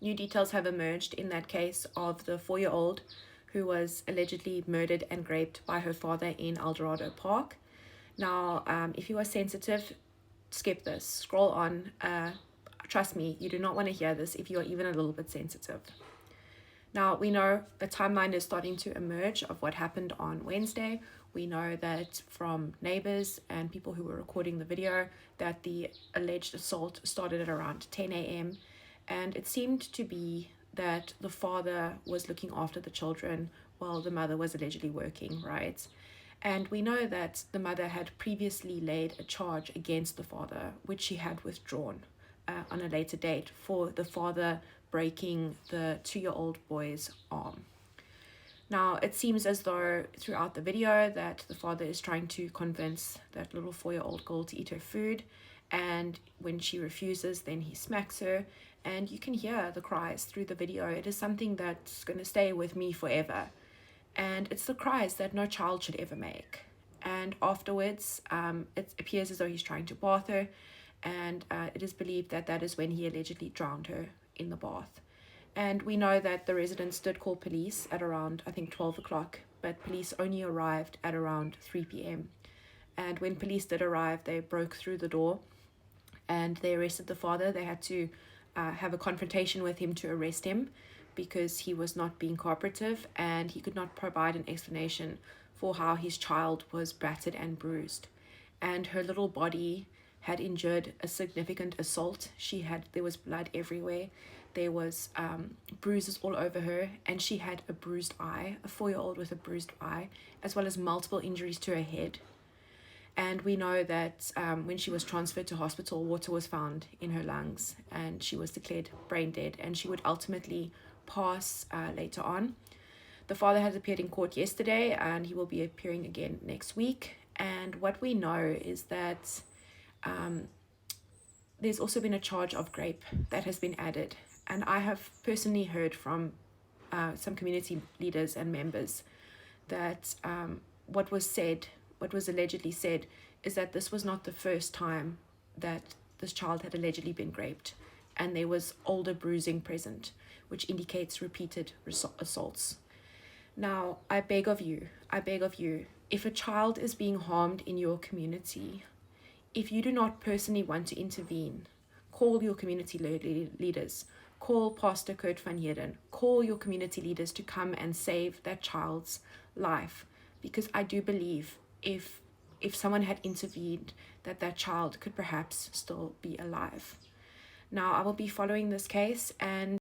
New details have emerged in that case of the 4-year-old who was allegedly murdered and raped by her father in Eldorado Park. Now, if you are sensitive, skip this, scroll on. Trust me, you do not want to hear this if you are even a little bit sensitive. Now, we know the timeline is starting to emerge of what happened on Wednesday. We know that from neighbors and people who were recording the video that the alleged assault started at around 10 a.m. And it seemed to be that the father was looking after the children while the mother was allegedly working, right? And we know that the mother had previously laid a charge against the father, which she had withdrawn on a later date for the father breaking the 2-year-old boy's arm. Now, it seems as though throughout the video that the father is trying to convince that little 4-year-old girl to eat her food, and when she refuses, then he smacks her, and you can hear the cries through the video. It is something that's going to stay with me forever, and it's the cries that no child should ever make. And afterwards, it appears as though he's trying to bath her, and it is believed that that is when he allegedly drowned her in the bath. And we know that the residents did call police at around, I think, 12 o'clock, but police only arrived at around 3 p.m. And when police did arrive, they broke through the door and they arrested the father. They had to have a confrontation with him to arrest him because he was not being cooperative and he could not provide an explanation for how his child was battered and bruised. And her little body had endured a significant assault. There was blood everywhere. There was bruises all over her, and she had a bruised eye, a 4-year-old with a bruised eye, as well as multiple injuries to her head. And we know that when she was transferred to hospital, water was found in her lungs, and she was declared brain dead, and she would ultimately pass later on. The father has appeared in court yesterday, and he will be appearing again next week. And what we know is that there's also been a charge of rape that has been added. And I have personally heard from some community leaders and members that what was allegedly said, is that this was not the first time that this child had allegedly been raped. And there was older bruising present, which indicates repeated assaults. Now, I beg of you, if a child is being harmed in your community, if you do not personally want to intervene, call your community leaders. Call Pastor Kurt van Heerden. Call your community leaders to come and save that child's life. Because I do believe if someone had intervened, that child could perhaps still be alive. Now, I will be following this case, and